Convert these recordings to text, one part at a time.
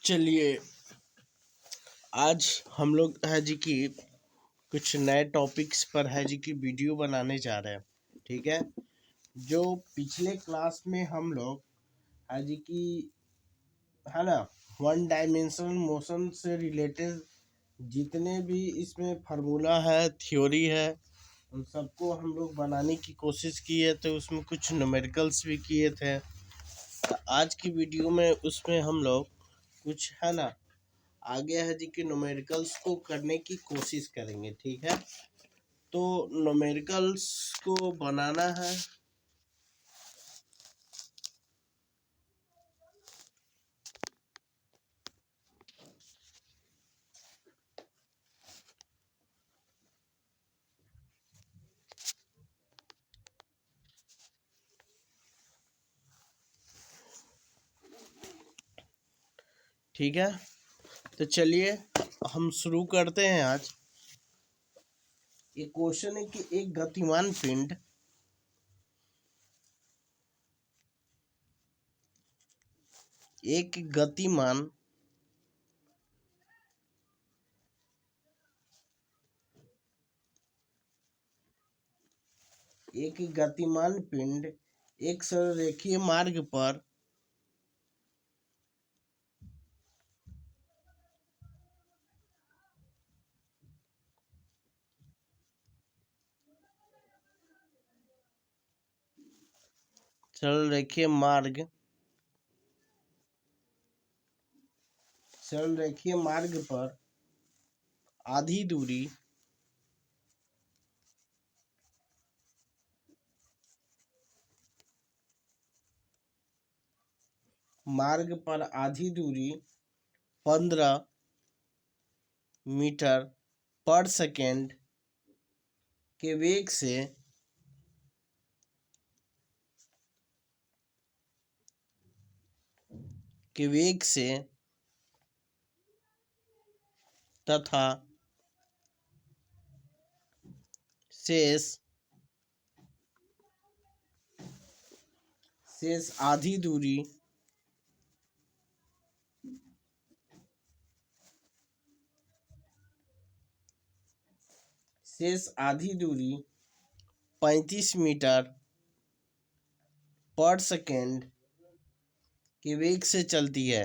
चलिए आज हम लोग है जी की कुछ नए टॉपिक्स पर है जी की वीडियो बनाने जा रहे हैं। ठीक है, जो पिछले क्लास में हम लोग है जी की है ना वन डायमेंशनल मोशन से रिलेटेड जितने भी इसमें फार्मूला है, थ्योरी है, उन सबको हम लोग बनाने की कोशिश किए थे। उसमें कुछ न्यूमेरिकल्स भी किए थे। तो आज की वीडियो में उसमें हम लोग कुछ है ना आगे है जी कि न्यूमेरिकल्स को करने की कोशिश करेंगे। ठीक है, तो न्यूमेरिकल्स को बनाना है। ठीक है, तो चलिए हम शुरू करते हैं। आज ये क्वेश्चन है कि एक गतिमान पिंड एक गतिमान एक गतिमान पिंड एक सरलरेखीय मार्ग पर सरलरेखीय मार्ग पर आधी दूरी मार्ग पर आधी दूरी 15 मीटर पर सेकेंड के वेग से तथा शेष आधी दूरी शेष आधी दूरी 35 मीटर पर सेकेंड के वेग से चलती है।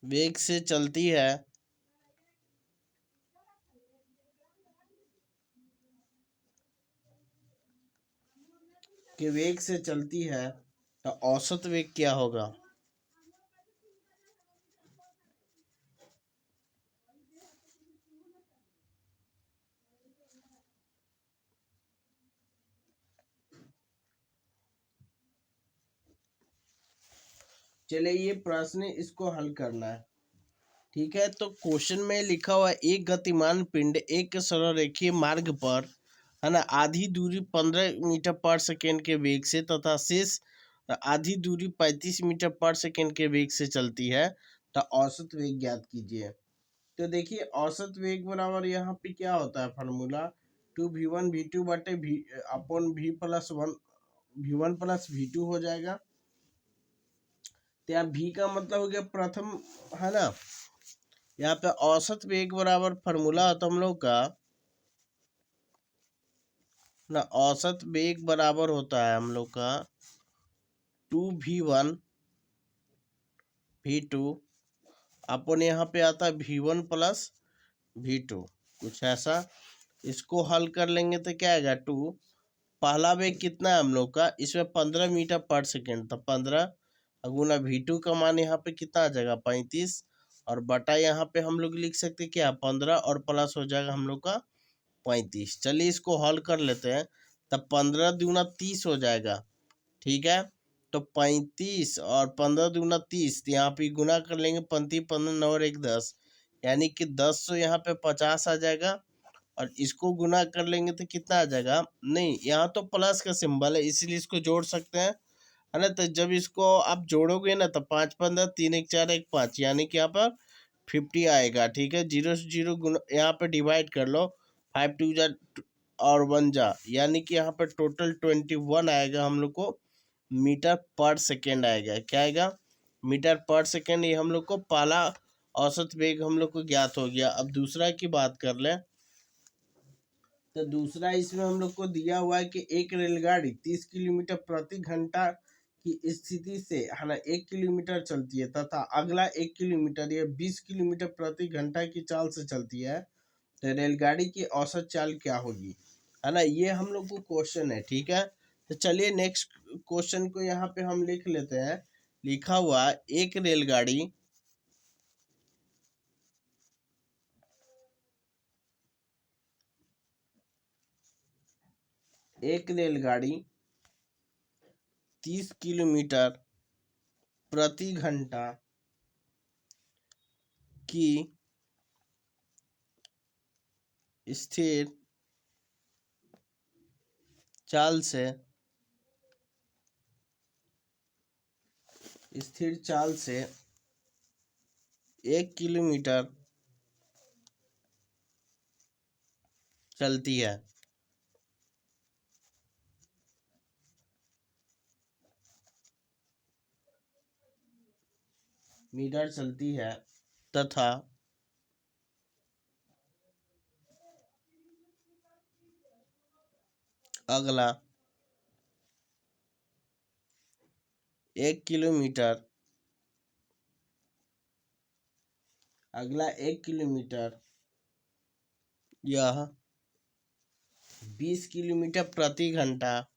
वेग से चलती है तो औसत वेग क्या होगा? चलिए ये प्रश्न इसको हल करना है। ठीक है, तो क्वेश्चन में लिखा हुआ एक गतिमान पिंड एक सरलरेखीय मार्ग पर है ना आधी दूरी 15 मीटर पर सेकेंड के वेग से तथा शेष आधी दूरी 35 मीटर पर सेकेंड के वेग से चलती है, तो औसत वेग ज्ञात कीजिए। तो देखिए औसत वेग बराबर यहाँ पे क्या होता है फार्मूला 2v1 v2 बटे v upon v plus one v1 plus v2 हो जाएगा। तो यहाँ v का मतलब हो गया प्रथम, है ना। यहाँ पे औसत वेग बराबर फार्मूला होता हम लोग का ना, औसत वेग बराबर होता है हम लोग का 2v1 v2 अपन यहाँ पे आता है v1 प्लस v2, कुछ ऐसा। इसको हल कर लेंगे तो क्या आएगा 2। पहला वेग कितना है हम लोग का, इसमें 15 मीटर पर सेकेंड, तो 15 गुना v2 का मान यहाँ पे कितना आ जाएगा 35, और बटा यहाँ पे हम लोग लिख सकते क्या 15 और प्लस हो जाएगा हम लोग का 35। चलिए इसको हल कर लेते हैं, तब 15 दूना 30 हो जाएगा। ठीक है, तो 35 और 15 दूना 30, यहाँ पे गुना कर लेंगे 35 15 9 और 1 10, यानी कि 10 तो यहाँ पे 50 आ जाएगा। और इसको गुना कर लेंगे तो कितना आ जाएगा, नहीं यहाँ तो प्लस का सिंबल है इसलिए इसको जोड़ सकते हैं, है ना। तो जब इसको आप जोड़ोगे ना तो 5 15 3 1 4 1 5, यानी कि यहाँ पर 50 आएगा। ठीक है, 0 से 0 गुना यहाँ पे डिवाइड कर लो, 5 2 जा और 1 जा, यानी कि यहाँ पर टोटल 21 आएगा हम लोग को मीटर पर सेकेंड आएगा। क्या आएगा? मीटर पर सेकेंड। ये हम लोग को पहला औसत वेग हम लोग को ज्ञात हो गया। अब दूसरा की बात कर लें तो दूसरा इसमें हम लोग को दिया हुआ है कि एक रेलगाड़ी 30 किलोमीटर प्रति घंटा की स्थिति से है ना 1 किलोमीटर चलती है तथा अगला 1 किलोमीटर या 20 किलोमीटर प्रति घंटा की चाल से चलती है, तो रेलगाड़ी की औसत चाल क्या होगी, है ना। ये हम लोग को क्वेश्चन है, ठीक है। तो चलिए नेक्स्ट क्वेश्चन को यहाँ पे हम लिख लेते हैं। लिखा हुआ एक रेलगाड़ी 30 किलोमीटर प्रति घंटा की स्थिर चाल से 1 किलोमीटर चलती है। मीटर चलती है तथा अगला 1 किलोमीटर यह 20 किलोमीटर प्रति घंटा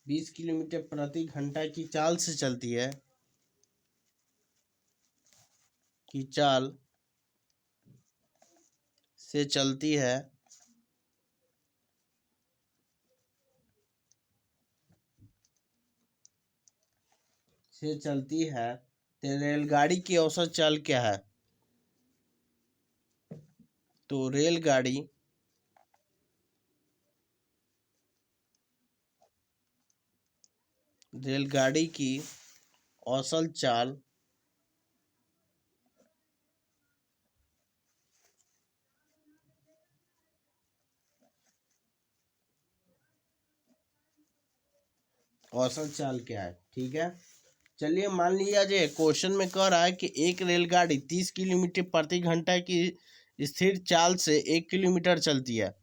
20 किलोमीटर प्रति घंटा की चाल से चलती है तो रेलगाड़ी की औसत चाल क्या है? तो रेलगाड़ी की औसत चाल क्या है, ठीक है। चलिए मान लिया जाए क्वेश्चन में कह रहा है कि एक रेलगाड़ी 30 किलोमीटर प्रति घंटा की स्थिर चाल से 1 किलोमीटर चलती है,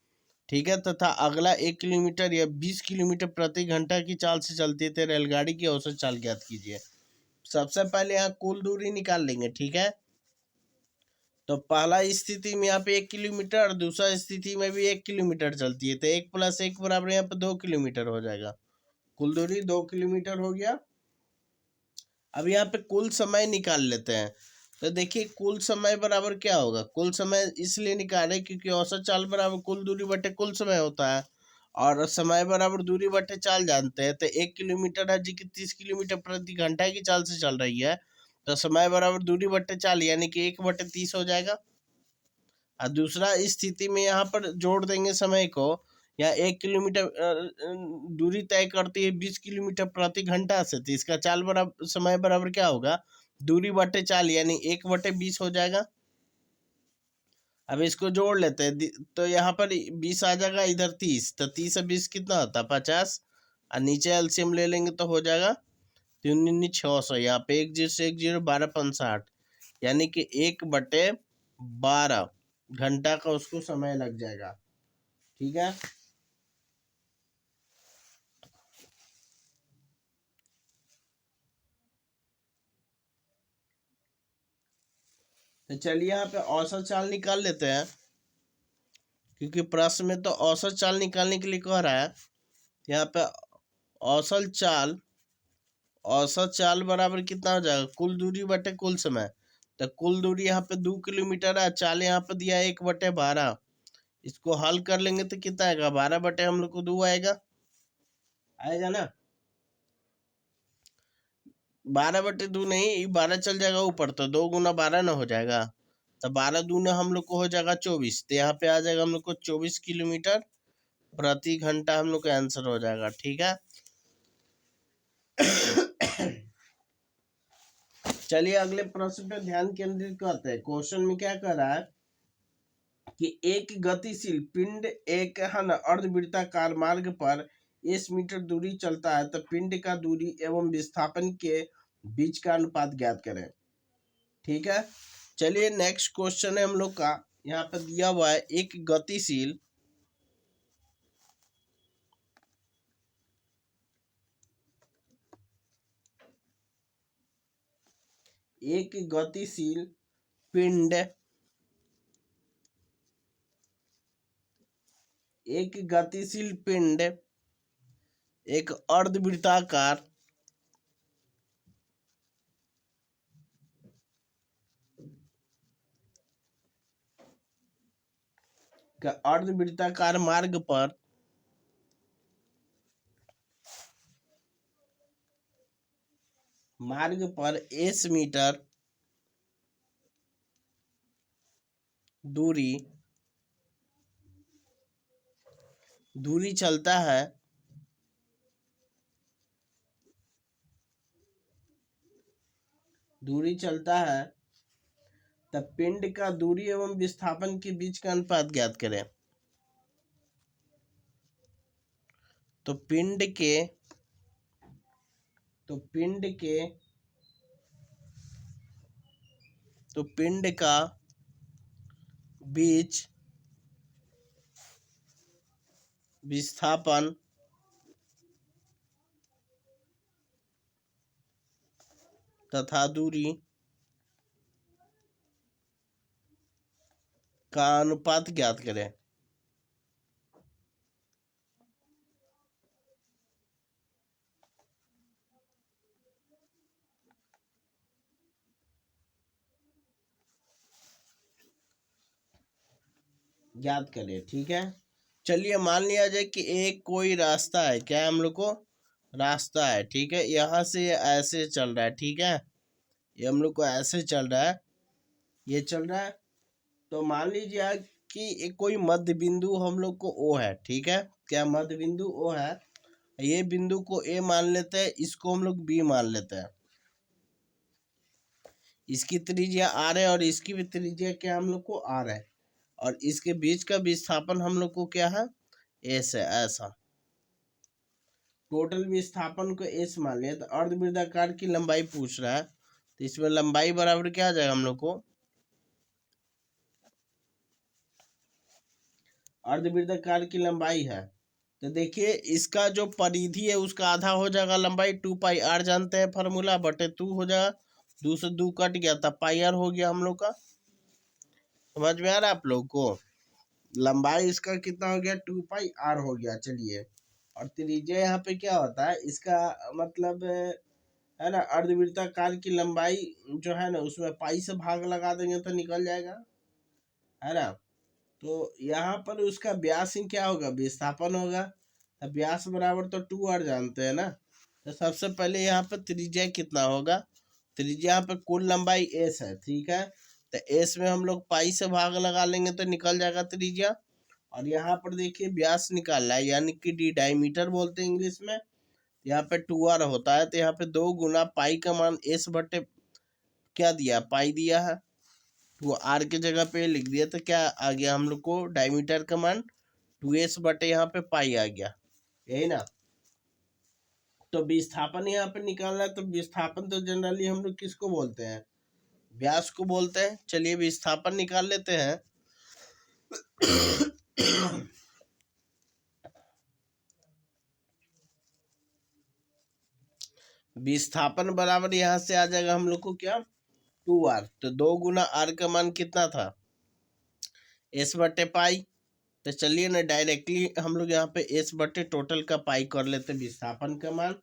ठीक है, तथा अगला 1 किलोमीटर या 20 किलोमीटर प्रति घंटा की चाल से चलती है, तो रेलगाड़ी की औसत चाल ज्ञात कीजिए। सबसे पहले यहाँ कुल दूरी निकाल लेंगे, ठीक है। तो पहला स्थिति में यहाँ पे 1 किलोमीटर और दूसरा स्थिति में भी 1 किलोमीटर चलती है, तो 1 + 1 बराबर यहाँ पे 2 किलोमीटर हो जाएगा। कुल दूरी 2 किलोमीटर हो गया। अब यहाँ पे कुल समय निकाल लेते हैं। तो देखिए कुल समय बराबर क्या होगा? कुल समय इसलिए निकाले क्योंकि औसत चाल बराबर कुल दूरी बटे कुल समय होता है, और समय बराबर दूरी बटे चाल जानते हैं। तो 1 किलोमीटर है जी की 30 किलोमीटर प्रति घंटा की चाल से चल रही है, तो समय बराबर दूरी बटे चाल यानी कि 1/30 हो जाएगा। और दूसरा स्थिति में यहाँ पर जोड़ देंगे समय को। या 1 किलोमीटर दूरी तय करती है 20 किलोमीटर प्रति घंटा से, तो इसका चाल बराबर समय बराबर क्या होगा? दूरी बटे चाल यानी 1/20 हो जाएगा। अब इसको जोड़ लेते हैं, तो यहाँ पर 20 आ जाएगा, इधर 30, तो 30 से 20 कितना होता है? 50। और नीचे एलसीएम ले लेंगे तो हो जाएगा 3×9 = 600। यहाँ पे 1 0 से 1 0 12×5 = 60, यानी कि 1/12 घंटा का उसको समय लग जाएगा, ठीक है। तो चलिए यहाँ पे औसत चाल निकाल लेते हैं, क्योंकि प्रश्न में तो औसत चाल निकालने के लिए कह रहा है। यहाँ पे औसत चाल बराबर कितना हो जाएगा? कुल दूरी बटे कुल समय। तो कुल दूरी यहाँ पे 2 किलोमीटर है, चाल यहाँ पे दिया 1/12। इसको हल कर लेंगे तो कितना आएगा? 12 बटे हम लोग को 2 आएगा ना। 12/2 नहीं, 12 चल जाएगा ऊपर, तो 2 × 12 ना हो जाएगा। तो 12 दूना हम लोग को हो जाएगा 24। तो यहाँ पे आ जाएगा हम लोग को 24 किलोमीटर प्रति घंटा हम लोग का आंसर हो जाएगा, ठीक है। चलिए अगले प्रश्न पे ध्यान केंद्रित करते हैं। क्वेश्चन में क्या कर रहा है कि एक गतिशील पिंड एक है ना अर्धवृत्ताकार मार्ग पर एस मीटर दूरी चलता है तो पिंड का दूरी एवं विस्थापन के बीच का अनुपात ज्ञात करें। ठीक है, चलिए नेक्स्ट क्वेश्चन है हम लोग का, यहाँ पर दिया हुआ है एक गतिशील पिंड एक अर्धवृत्ताकार मार्ग पर एस मीटर दूरी चलता है तब पिंड का दूरी एवं विस्थापन के बीच का अनुपात ज्ञात करें। तो पिंड का बीच विस्थापन तथा दूरी का अनुपात ज्ञात करें। ठीक है, चलिए मान लिया जाए कि एक कोई रास्ता है, क्या है हम लोग को रास्ता है। ठीक है, यहाँ से ये ऐसे चल रहा है। ठीक है, ये हम लोग को ऐसे चल रहा है, ये चल रहा है। तो मान लीजिए कि एक कोई मध्य बिंदु हम लोग को ओ है। ठीक है, क्या मध्य बिंदु ओ है, ये बिंदु को ए मान लेते हैं, इसको हम लोग बी मान लेते हैं। इसकी त्रिज्या आर है और इसकी भी त्रिज्या क्या हम लोग को आर है, और इसके बीच का विस्थापन हम लोग को क्या है, एस है। ऐसा टोटल विस्थापन को एस मान लिया। तो अर्धवृत्ताकार की लंबाई पूछ रहा है, तो इसमें लंबाई बराबर क्या आ जाएगा हम लोग को, अर्धवृत्ताकार की लंबाई है। तो देखिए इसका जो परिधि है उसका आधा हो जाएगा लंबाई, 2πr जानते हैं फार्मूला, बटे 2 हो जाएगा, 2 से 2 कट गया तब πr हो गया हम लोग का। समझ में आ रहा है आप लोग को, लंबाई इसका कितना हो गया, 2πr हो गया। चलिए, और त्रिज्या यहाँ पे क्या होता है, इसका मतलब है ना, अर्धवृत्ताकार की लंबाई जो है ना उसमें पाई से भाग लगा देंगे तो निकल जाएगा, है ना। तो यहाँ पर उसका व्यास ही क्या होगा, विस्थापन होगा। अब व्यास बराबर तो 2r जानते हैं ना। तो सबसे पहले यहाँ पर त्रिज्या कितना होगा, त्रिज्या यहाँ पे कुल लंबाई एस है। ठीक है, तो एस में हम लोग पाई से भाग लगा लेंगे तो निकल जाएगा त्रिज्या। और यहाँ पर देखिए व्यास निकालना है, यानी कि डी डायमीटर बोलते हैं इंग्लिश में। यहाँ पे 2r होता है, तो यहाँ पे 2 गुना पाई का मान एस बटे क्या दिया, पाई दिया है, वो आर की जगह पे लिख दिया। तो क्या आ गया हम लोग को, डायमीटर का मान 2s बटे यहाँ पे पाई आ गया, यही ना। तो विस्थापन यहाँ पे निकालना है, तो विस्थापन तो जनरली हम लोग किसको बोलते हैं, व्यास को बोलते हैं। चलिए विस्थापन निकाल लेते हैं। विस्थापन बराबर यहाँ से आ जाएगा हम लोग को क्या, 2r। तो 2 गुना r का मान कितना था, s बटे पाई। तो चलिए ना डायरेक्टली हम लोग यहाँ पे s बटे टोटल का पाई कर लेते, विस्थापन का मान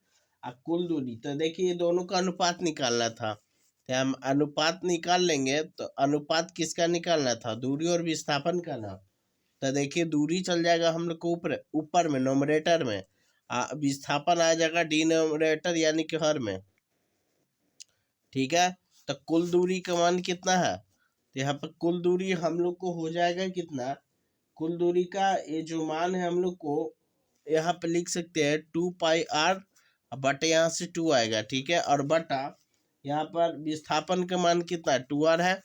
और कुल दूरी। तो देखिए ये दोनों का अनुपात निकालना था, तो हम अनुपात निकाल लेंगे। तो अनुपात किसका निकालना था, दूरी और विस्थापन का ना। तो देखिए दूरी चल जाएगा हम लोग को ऊपर में नोमरेटर में, विस्थापन आ जाएगा डिनोमिनेटर यानी कि हर में। ठीक है, तो कुल दूरी का मान कितना है, तो यहाँ पर कुल दूरी हम लोग को हो जाएगा कितना, कुल दूरी का ये जो मान है हम लोग को यहाँ पे लिख सकते हैं 2πr बटे यहाँ से 2 आएगा। ठीक है, और बटा यहाँ पर विस्थापन का मान कितना 2r है,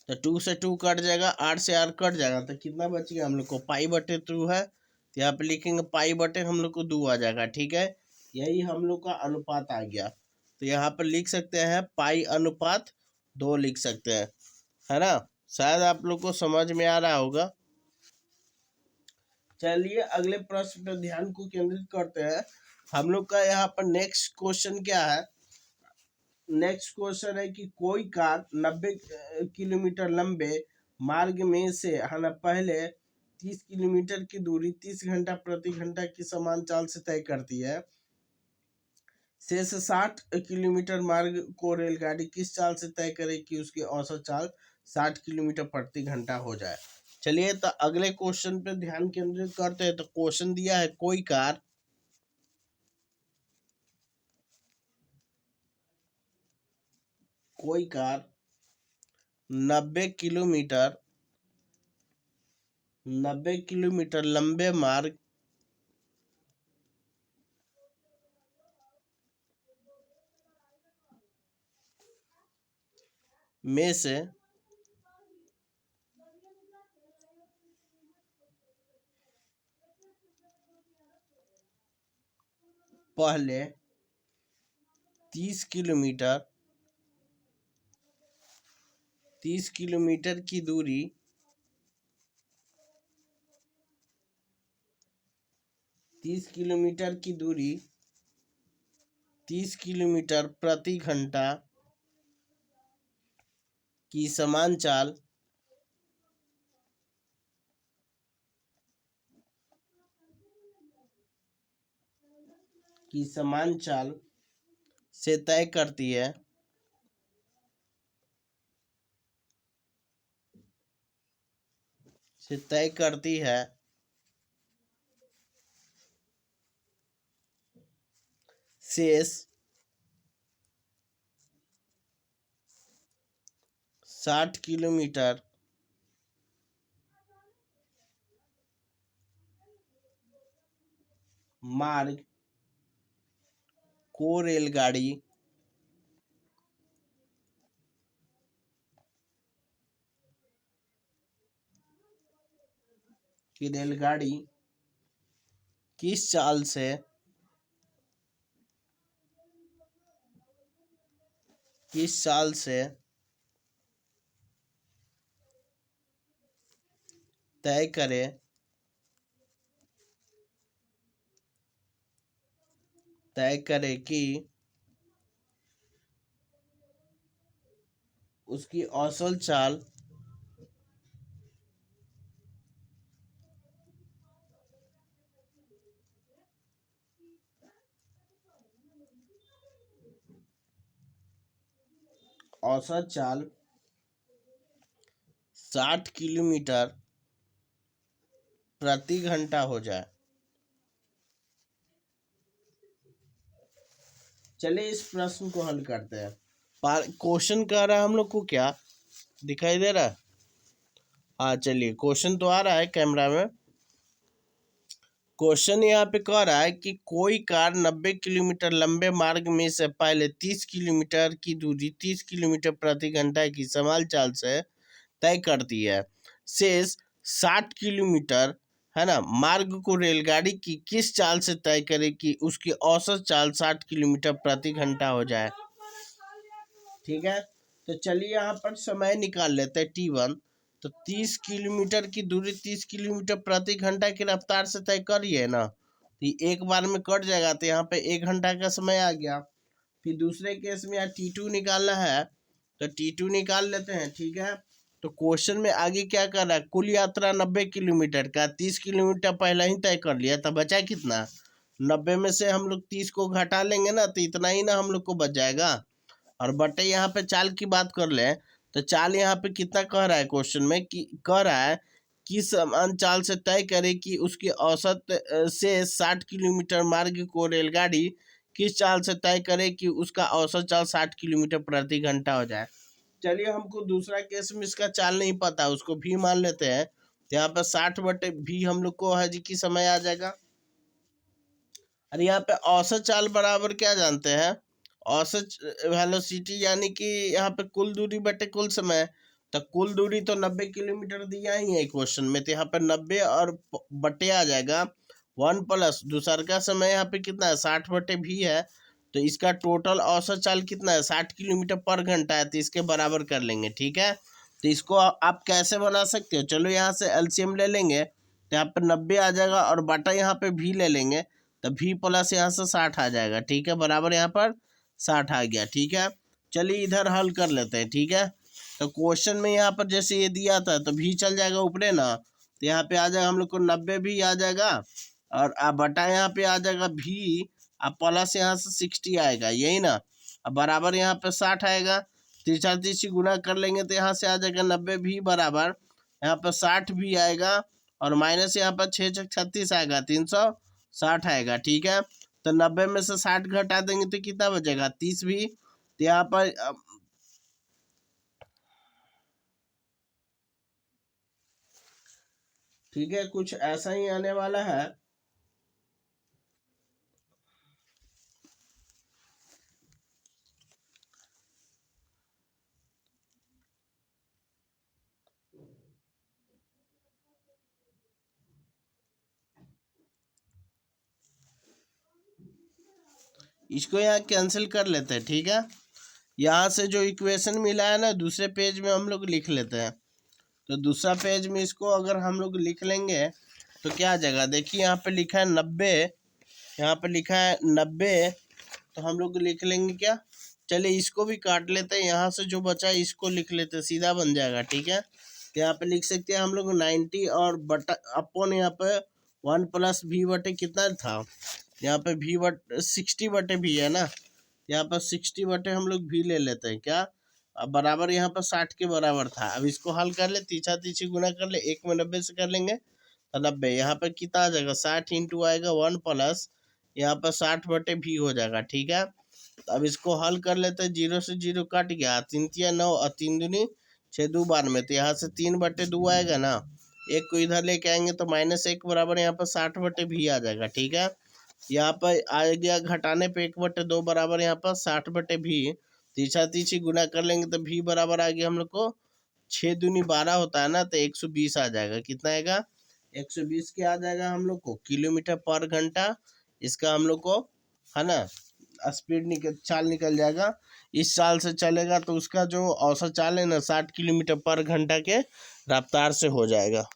तो 2 से 2 कट जाएगा, r से r कट जाएगा, तो कितना बच गया हम लोग को, पाई बटे 2 है। तो यहाँ पे लिखेंगे पाई बटे हम लोग को 2 आ जाएगा। ठीक है, यही हम लोग का अनुपात आ गया। तो यहाँ पर लिख सकते हैं पाई अनुपात 2 लिख सकते हैं, है ना। शायद आप लोग को समझ में आ रहा होगा। चलिए अगले प्रश्न पर ध्यान को केंद्रित करते हैं। हम लोग का यहाँ पर नेक्स्ट क्वेश्चन क्या है। नेक्स्ट क्वेश्चन है कि कोई कार 90 किलोमीटर लंबे मार्ग में से है ना पहले 30 किलोमीटर की दूरी 30 घंटा प्रति घंटा की समान चाल से तय करती है। शेष 60 किलोमीटर मार्ग को रेलगाड़ी किस चाल से तय करे कि उसकी औसत चाल 60 किलोमीटर प्रति घंटा हो जाए। चलिए तो अगले क्वेश्चन पे ध्यान केंद्रित करते हैं। तो क्वेश्चन दिया है कोई कार 90 किलोमीटर लंबे मार्ग में से पहले 30 किलोमीटर की दूरी 30 किलोमीटर प्रति घंटा की समान चाल से तय करती है। शेष 60 किलोमीटर मार्ग को रेलगाड़ी किस चाल से तय करे कि उसकी औसत चाल 60 किलोमीटर प्रति घंटा हो जाए। चलिए इस प्रश्न को हल करते हैं। क्वेश्चन कह रहा है हम लोग को, क्या दिखाई दे रहा है? हाँ चलिए क्वेश्चन तो आ रहा है कैमरा में। क्वेश्चन यहाँ पे कह रहा है कि कोई कार 90 किलोमीटर लंबे मार्ग में से पहले 30 किलोमीटर की दूरी 30 किलोमीटर प्रति घंटा की समान चाल से तय करती है। शेष 60 किलोमीटर है ना मार्ग को रेलगाड़ी की किस चाल से तय करे कि उसकी औसत चाल 60 किलोमीटर प्रति घंटा हो जाए। ठीक है, तो चलिए यहाँ पर समय निकाल लेते हैं t1। तो 30 किलोमीटर की दूरी 30 किलोमीटर प्रति घंटा की रफ्तार से तय करिए ना, तो एक बार में कट जाएगा। तो यहाँ पे 1 घंटा का समय आ गया। फिर दूसरे केस में यहाँ t2 निकालना है, तो t2 निकाल लेते हैं। ठीक है, तो क्वेश्चन में आगे क्या कर रहा है, कुल यात्रा 90 किलोमीटर का 30 किलोमीटर पहले ही तय कर लिया, तो बचा कितना, 90 में से हम लोग 30 को घटा लेंगे ना, तो इतना ही ना हम लोग को बच जाएगा। और बटे यहाँ पे चाल की बात कर ले, तो चाल यहाँ पे कितना कह रहा है क्वेश्चन में, कि कह रहा है कि समान चाल से तय करे कि उसकी औसत से 60 किलोमीटर मार्ग को रेलगाड़ी किस चाल से तय करे कि उसका औसत चाल 60 किलोमीटर प्रति घंटा हो जाए। चलिए हमको दूसरा केस में इसका चाल नहीं पता, उसको भी मान लेते हैं। तो यहाँ पर 60 बटे भी हम लोग को है जी की समय आ जाएगा। और यहाँ पे औसत चाल बराबर क्या जानते हैं, औसत वेलोसिटी, यानी कि यहाँ पे कुल दूरी बटे कुल समय। तो कुल दूरी तो 90 किलोमीटर दिया ही है क्वेश्चन में, तो यहाँ पे 90 और बटे आ जाएगा 1 प्लस दूसर का समय यहाँ पे कितना है 60/v है, तो इसका टोटल औसत चाल कितना है 60 किलोमीटर पर घंटा है, तो इसके बराबर कर लेंगे। ठीक है, तो इसको आप कैसे बना सकते हो, चलो यहाँ से एलसीएम ले लेंगे, तो यहाँ पे 90 आ जाएगा और बटा यहाँ पे v ले लेंगे, तो v प्लस यहाँ से 60 आ जाएगा। ठीक है, बराबर यहाँ पर 60 आ गया। ठीक है, चलिए इधर हल कर लेते हैं। ठीक है, तो क्वेश्चन में यहाँ पर जैसे ये दिया था तो v चल जाएगा ऊपरे ना, तो यहाँ पे आ जाएगा हम लोग को 90 भी आ जाएगा, और बटा यहाँ पे आ जाएगा v, अब प्लस यहाँ से 60 आएगा, यही ना, अब बराबर यहाँ पे 60 आएगा, तीसरा तीसरी गुना कर लेंगे तो यहाँ से आ जाएगा 90 भी बराबर यहाँ पर 60 भी आएगा, और माइनस यहाँ पर 6 6 36 आएगा, 360 आएगा। ठीक है, तो 90 में से 60 घटा देंगे तो कितना बचेगा 30 भी, तो यहाँ पर ठीक है, कुछ ऐसा ही आने वाला है। इसको यहाँ कैंसिल कर लेते हैं। ठीक है, यहाँ से जो इक्वेशन मिला है ना दूसरे पेज में हम लोग लिख लेते हैं, तो दूसरा पेज में इसको अगर हम लोग लिख लेंगे तो क्या आ जाएगा, देखिए यहाँ पे लिखा है 90, यहाँ पे लिखा है 90, तो हम लोग लिख लेंगे क्या, चलिए इसको भी काट लेते हैं, यहाँ से जो बचा है इसको लिख लेते हैं, सीधा बन जाएगा। ठीक है, तो यहाँ पे लिख सकते हैं हम लोग 90 और बटा अपन यहाँ पे 1 प्लस v बटे कितना था, यहाँ पे v बटे 60/v है ना, यहाँ पर 60/, हम लोग v ले लेते हैं क्या, अब बराबर यहाँ पर 60 के बराबर था। अब इसको हल कर ले, तीसरा तीसरी गुना कर ले, 1 में 90 से कर लेंगे तो 90, यहाँ पर कितना आ जाएगा 60 इंटू आएगा 1 प्लस यहाँ पर 60/v हो जाएगा। ठीक है, अब इसको हल कर लेते हैं, 0 से 0 कट गया, 3 तिया 9 और 3 दूनी 6, 2 बार में, तो यहाँ से 3/2 आएगा ना, एक को इधर लेके आएंगे तो -1 बराबर यहाँ पर 60/v आ जाएगा। ठीक है, यहाँ पर आ गया घटाने पे 1/2 बराबर यहाँ पर 60/v, तीसरा तीसरी गुना कर लेंगे तो v बराबर आ गया हम लोग को 6 दूनी 12 होता है ना, तो 120 आ जाएगा। कितना आएगा 120 क्या आ जाएगा हम लोग को किलोमीटर पर घंटा, इसका हम लोग को है ना स्पीड चाल निकल जाएगा। इस चाल से चलेगा तो उसका जो औसत चाल है ना 60 किलोमीटर पर घंटा के रफ्तार से हो जाएगा।